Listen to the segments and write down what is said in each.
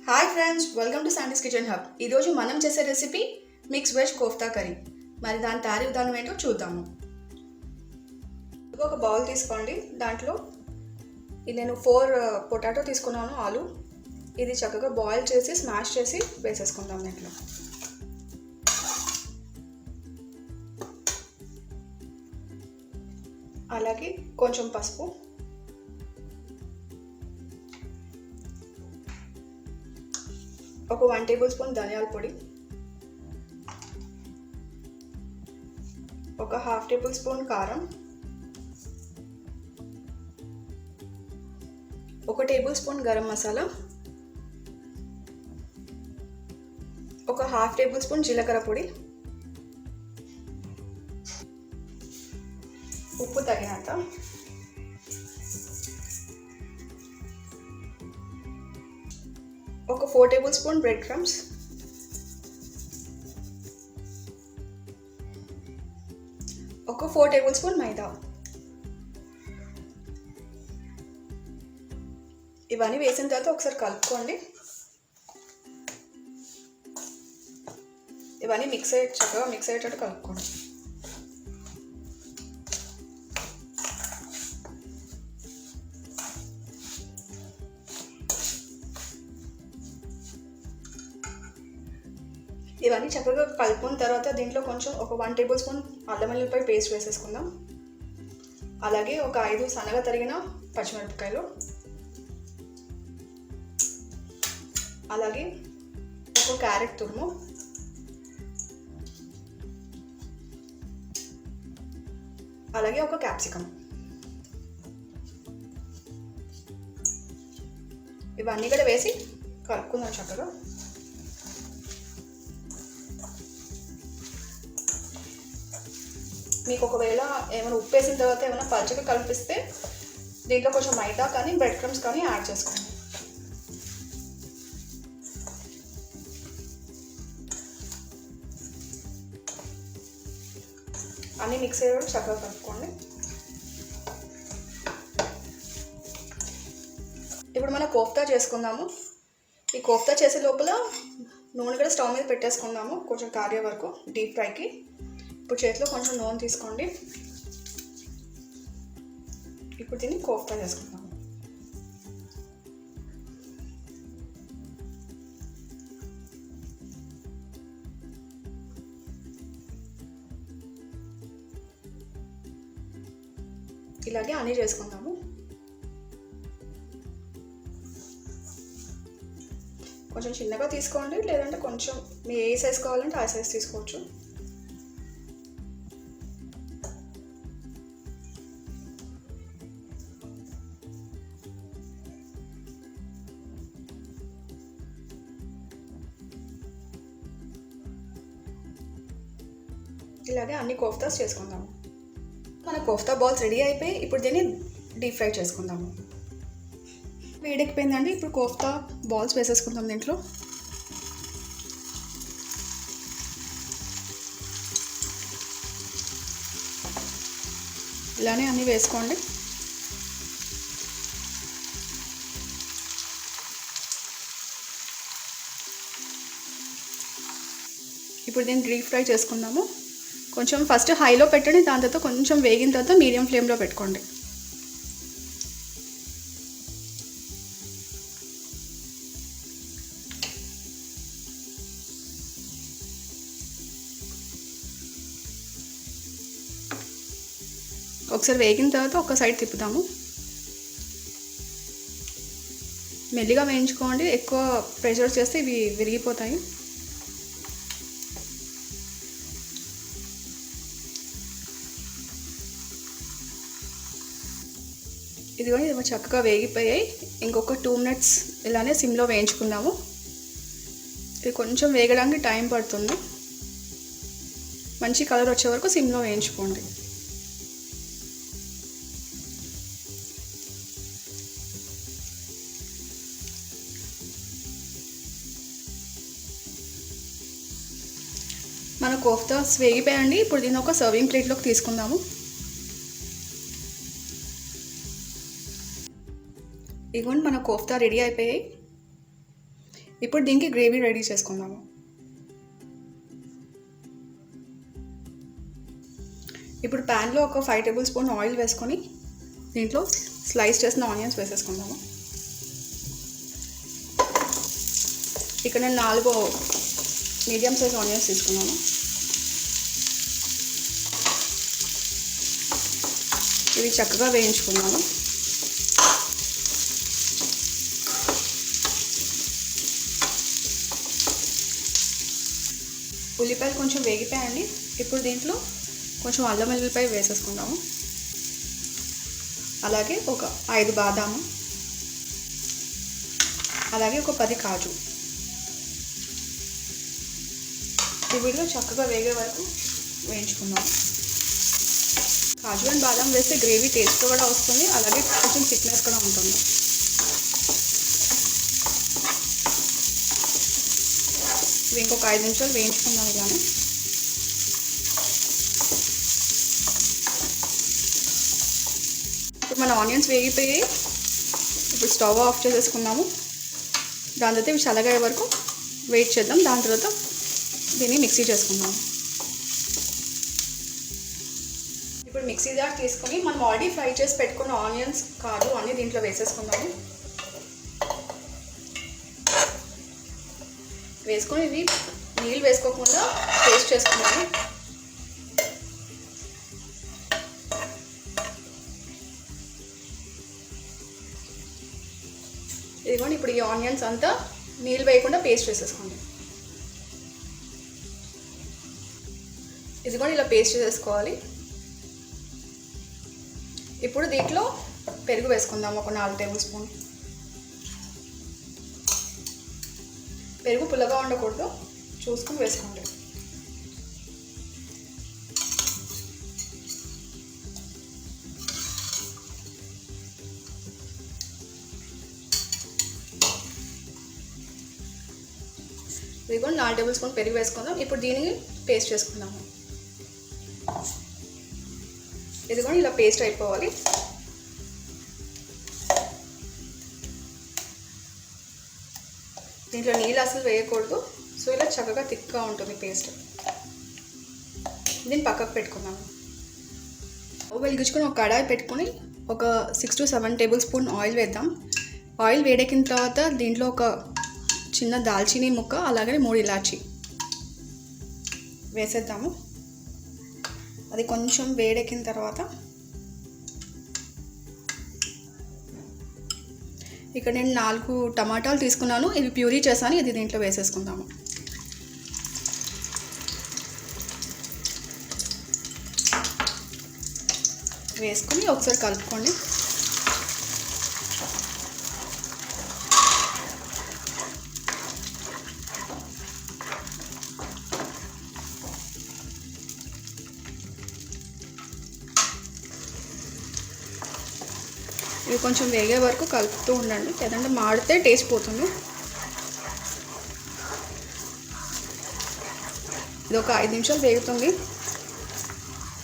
Hi friends, welcome to sandies kitchen hub. ఈరోజు మనం చేసే recipe mix veg kofta curry. మరి దాని తయారీ విధానం ఏంటో చూద్దాము. ఒక బౌల్ తీసుకోండి. దాంట్లో నేను 4 పొటాటో తీసుకున్నాను, ఆలు. ఇది చక్కగా బాయిల్ చేసి స్మాష్ చేసి వేసేసుకుందాం దీంట్లో. అలాగే కొంచెం పసుపు, ఒక 1 టేబుల్ స్పూన్ ధనియాల పొడి, ఒక 1/2 టేబుల్ స్పూన్ కారం, ఒక టేబుల్ స్పూన్ గరం మసాలా, ఒక 1/2 టేబుల్ స్పూన్ జీలకర్ర పొడి, ఉప్పు తగినంత, ఒక 4 టేబుల్ స్పూన్ బ్రెడ్ క్రమ్స్, ఒక 4 టేబుల్ స్పూన్ మైదా. ఇవన్నీ వేసిన తర్వాత ఒకసారి కలుపుకోండి. ఇవన్నీ చక్కగా మిక్స్ అయ్యేటట్టు కలుపుకోండి. ఇవన్నీ చక్కగా కలుపుకున్న తర్వాత దీంట్లో కొంచెం ఒక 1 టేబుల్ స్పూన్ అల్లం వెల్లుల్లిపాయ పేస్ట్ వేసేసుకుందాం. అలాగే ఒక 5 సన్నగా తరిగిన పచ్చిమిరపకాయలు, అలాగే ఒక క్యారెట్ తురుము, అలాగే ఒక క్యాప్సికమ్. ఇవన్నీ కూడా వేసి కలుపుకుందాం చక్కగా. మీకు ఒకవేళ ఏమైనా ఉప్పు వేసిన తర్వాత ఏమైనా పలుచగా కలిపిస్తే దీంట్లో కొంచెం మైదా కానీ బ్రెడ్ క్రమ్స్ కానీ యాడ్ చేసుకోండి. అన్నీ మిక్స్ అయ్యేటప్పుడు చక్కగా కలుపుకోండి. ఇప్పుడు మనం కోఫ్తా చేసుకుందాము. ఈ కోఫ్తా చేసే లోపల నూనె కూడా స్టవ్ మీద పెట్టేసుకుందాము, కొంచెం కాగే వరకు డీప్ ఫ్రైకి. ఇప్పుడు చేతిలో కొంచెం నూనె తీసుకోండి. ఇప్పుడు దీన్ని కోఫ్తా చేసుకుందాము. ఇలాగే అన్నీ చేసుకుందాము. కొంచెం చిన్నగా తీసుకోండి, లేదంటే కొంచెం మీ ఏ సైజ్ కావాలంటే ఆ సైజ్ తీసుకోవచ్చు. ఇలాగే అన్ని కోఫ్తాస్ చేసుకుందాము. మన కోఫ్తా బాల్స్ రెడీ అయిపోయి ఇప్పుడు దీన్ని డీప్ ఫ్రై చేసుకుందాము. వేడెక్కిపోయిందండి. ఇప్పుడు కోఫ్తా బాల్స్ వేసేసుకుందాం దీంట్లో. ఇలానే అన్నీ వేసుకోండి. ఇప్పుడు దీన్ని డీప్ ఫ్రై చేసుకుందాము. కొంచెం ఫస్ట్ హైలో పెట్టండి, దాని తర్వాత కొంచెం వేగిన తర్వాత మీడియం ఫ్లేమ్లో పెట్టుకోండి. ఒకసారి వేగిన తర్వాత ఒక సైడ్ తిప్పుదాము. మెల్లిగా వేయించుకోండి, ఎక్కువ ప్రెషర్ చేస్తే ఇవి విరిగిపోతాయి. ఇదిగోండి, ఇవి చక్కగా వేగిపోయాయి. ఇంకొక 2 మినిట్స్ ఇలానే సిమ్లో వేయించుకుందాము. ఇది కొంచెం వేగడానికి టైం పడుతుంది. మంచి కలర్ వచ్చే వరకు సిమ్లో వేయించుకోండి. మన కోఫ్తాస్ వేగిపోయండి. ఇప్పుడు దీన్ని ఒక సర్వింగ్ ప్లేట్లోకి తీసుకుందాము. ఇగోండి మన కోఫ్తా రెడీ అయిపోయాయి. ఇప్పుడు దీనికి గ్రేవీ రెడీ చేసుకుందాము. ఇప్పుడు ప్యాన్లో ఒక 5 టేబుల్ స్పూన్ ఆయిల్ వేసుకొని దీంట్లో స్లైస్ చేసిన ఆనియన్స్ వేసేసుకుందాము. ఇక్కడ నేను 4 మీడియం సైజ్ ఆనియన్స్ తీసుకున్నాను. ఇవి చక్కగా వేయించుకున్నాను. ఉల్లిపాయలు కొంచెం వేగిపోయాయండి. ఇప్పుడు దీంట్లో కొంచెం అల్లం వెల్లుల్లిపాయ వేసేసుకుందాము. అలాగే ఒక 5 బాదాము, అలాగే ఒక 10 కాజు. వీటిలో చక్కగా వేగే వరకు వేయించుకుందాము. కాజు అండ్ బాదం వేస్తే గ్రేవీ టేస్ట్ కూడా వస్తుంది, అలాగే కొంచెం థిక్నెస్ కూడా ఉంటుంది. ఇవి ఇంకొక 5 నిమిషాలు వేయించుకుందాం. ఇలానే ఇప్పుడు మన ఆనియన్స్ వేగిపోయి ఇప్పుడు స్టవ్ ఆఫ్ చేసేసుకున్నాము. దాని తర్వాత ఇవి చల్లగా వరకు వెయిట్ చేద్దాం. దాని తర్వాత దీన్ని మిక్సీ చేసుకుందాము. ఇప్పుడు మిక్సీ జార్ తీసుకొని మనం ఆల్రెడీ ఫ్రై చేసి పెట్టుకున్న ఆనియన్స్, కాజు అన్నీ దీంట్లో వేసేసుకుందాము. వేసుకొని ఇవి నీళ్ళు వేసుకోకుండా పేస్ట్ చేసుకున్నాము. ఇదిగోండి, ఇప్పుడు ఈ ఆనియన్స్ అంతా నీళ్ళు వేయకుండా పేస్ట్ వేసేసుకోండి. ఇదిగోండి, ఇలా పేస్ట్ చేసుకోవాలి. ఇప్పుడు దీంట్లో పెరుగు వేసుకుందాం. ఒక 4 టేబుల్ స్పూన్. పెరుగు పుల్లగా ఉండకూడదు, చూసుకుని వేసుకోండి. ఇదిగోండి, 4 టేబుల్ స్పూన్ పెరుగు వేసుకుందాం. ఇప్పుడు దీన్ని పేస్ట్ చేసుకుందాము. ఇదిగోండి, ఇలా పేస్ట్ అయిపోవాలి. దీంట్లో నీళ్ళు అసలు వేయకూడదు. సో ఇలా చక్కగా థిక్గా ఉంటుంది పేస్ట్. దీన్ని పక్కకు పెట్టుకున్నాము. వెలిగించుకొని ఒక కడాయి పెట్టుకొని ఒక 6 to 7 టేబుల్ స్పూన్ ఆయిల్ వేద్దాం. ఆయిల్ వేడెక్కిన తర్వాత దీంట్లో ఒక చిన్న దాల్చినీ ముక్క, అలాగే 3 ఇలాచి వేసేద్దాము. అది కొంచెం వేడెక్కిన తర్వాత ఇక్కడ నేను 4 టమాటాలు తీసుకున్నాను. ఇవి ప్యూరీ చేశాను. ఇది దీంట్లో వేసేసుకుందాము. వేసుకొని ఒకసారి కలుపుకోండి. ఇవి కొంచెం వేగే వరకు కలుపుతూ ఉండండి, లేదంటే మాడితే టేస్ట్ పోతుంది. ఇది ఒక 5 నిమిషాలు వేగుతుంది.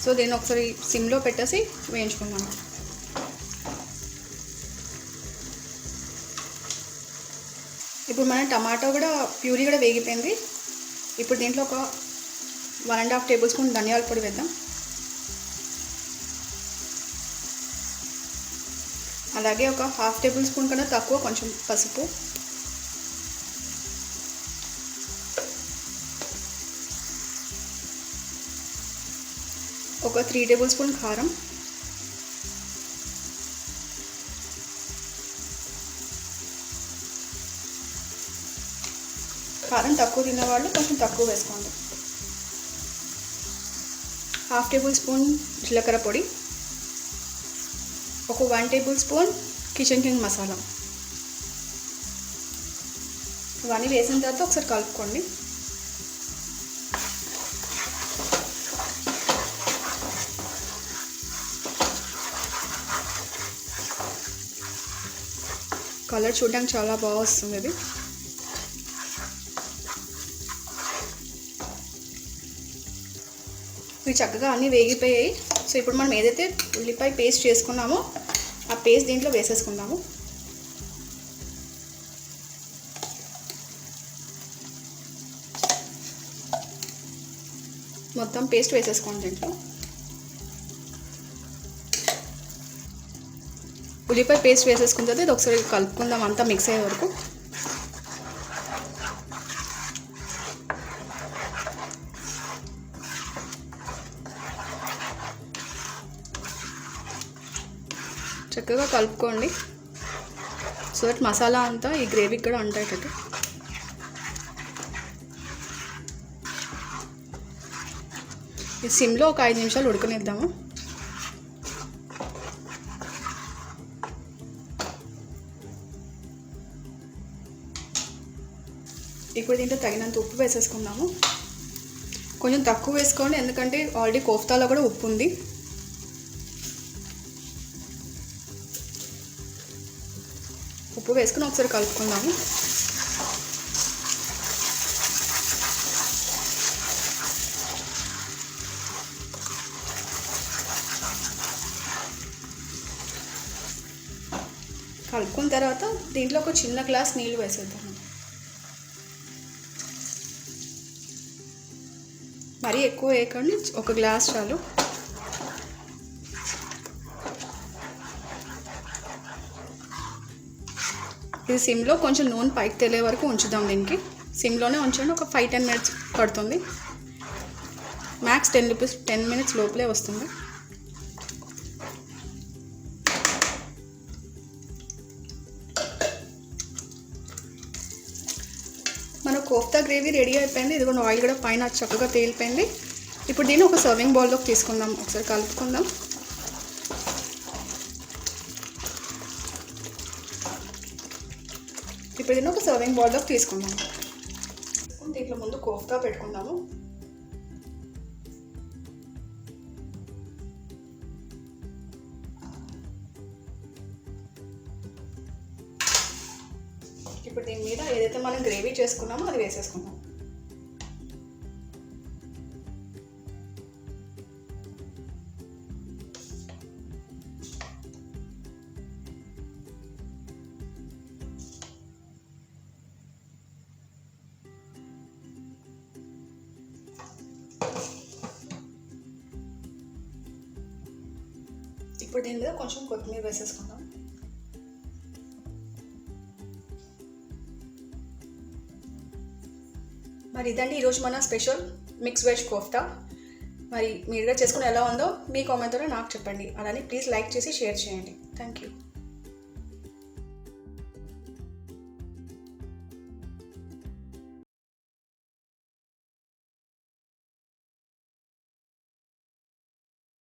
సో దీన్ని ఒకసారి సిమ్లో పెట్టేసి వేయించుకున్నాను. ఇప్పుడు మన టమాటో కూడా ప్యూరీ కూడా వేగిపోయింది. ఇప్పుడు దీంట్లో ఒక 1.5 టేబుల్ స్పూన్ ధనియాల పొడి వేద్దాం. అలాగే ఒక 1/2 టేబుల్ స్పూన్ కన్నా తక్కువ కొంచెం పసుపు, ఒక 3 టేబుల్ స్పూన్ కారం, కారం తక్కువ తినేవాళ్ళు కొంచెం తక్కువ వేసుకోండి. 1/2 టేబుల్ స్పూన్ జీలకర్ర పొడి, ఒక 1 table spoon kitchen king masala. ఇవన్నీ వేసిన తర్వాత ఒకసారి కలుపుకోండి. కలర్ చూడడానికి చాలా బాగా వస్తుంది. ఇది ఇవి చక్కగా అన్నీ వేగిపోయాయి. సో ఇప్పుడు మనం ఏదైతే ఉల్లిపాయ పేస్ట్ చేసుకున్నామో ఆ పేస్ట్ దీంట్లో వేసేసుకుందాము. మొత్తం పేస్ట్ వేసేసుకోండి దీంట్లో. ఉల్లిపాయ పేస్ట్ వేసేసుకున్న తర్వాత ఇది ఒకసారి కలుపుకుందాం అంతా మిక్స్ అయ్యే వరకు. చక్కగా కలుపుకోండి సో దట్ మసాలా అంతా ఈ గ్రేవీకి కూడా అంటేటట్టు. ఈ సిమ్లో ఒక 5 నిమిషాలు ఉడకనిద్దాము. ఇప్పుడు దీంట్లో తగినంత ఉప్పు వేసేసుకుందాము. కొంచెం తక్కువ వేసుకోండి ఎందుకంటే ఆల్రెడీ కోఫ్తాలో కూడా ఉప్పు ఉంది. ఉప్పు వేసుకుని ఒకసారి కలుపుకుందాము. కలుపుకున్న తర్వాత దీంట్లో ఒక చిన్న గ్లాస్ నీళ్ళు వేసేద్దాము. మరీ ఎక్కువ వేయకండి, ఒక గ్లాస్ చాలు. ఇది సిమ్లో కొంచెం నూనె పైకి తెలియ వరకు ఉంచుదాం. దీనికి సిమ్లోనే ఉంచండి. ఒక 5-10 మినిట్స్ పడుతుంది. మ్యాక్స్ 10 మినిట్స్ లోపలే వస్తుంది. మన కోఫ్తా గ్రేవీ రెడీ అయిపోయింది. ఇదిగోండి ఆయిల్ కూడా పైన చక్కగా తేలిపోయింది. ఇప్పుడు దీన్ని ఒక సర్వింగ్ బౌల్లోకి తీసుకుందాం. ఒకసారి కలుపుకుందాం. ఇప్పుడు దీన్ని ఒక సర్వింగ్ బౌల్లోకి తీసుకుందాం. దీంట్లో ముందు కోఫ్తా పెట్టుకుందాము. ఇప్పుడు దీని మీద ఏదైతే మనం గ్రేవీ చేసుకున్నామో అది వేసేసుకుందాం. ఇప్పుడు దీని మీద కొంచెం కొత్తిమీర వేసేసుకుందాం. మరి ఇదండి ఈరోజు మన స్పెషల్ మిక్స్ వెజ్ కోఫ్తా. మరి మీరుగా చేసుకుని ఎలా ఉందో మీ కామెంట్తో నాకు చెప్పండి. అలానే ప్లీజ్ లైక్ చేసి షేర్ చేయండి. Thank you.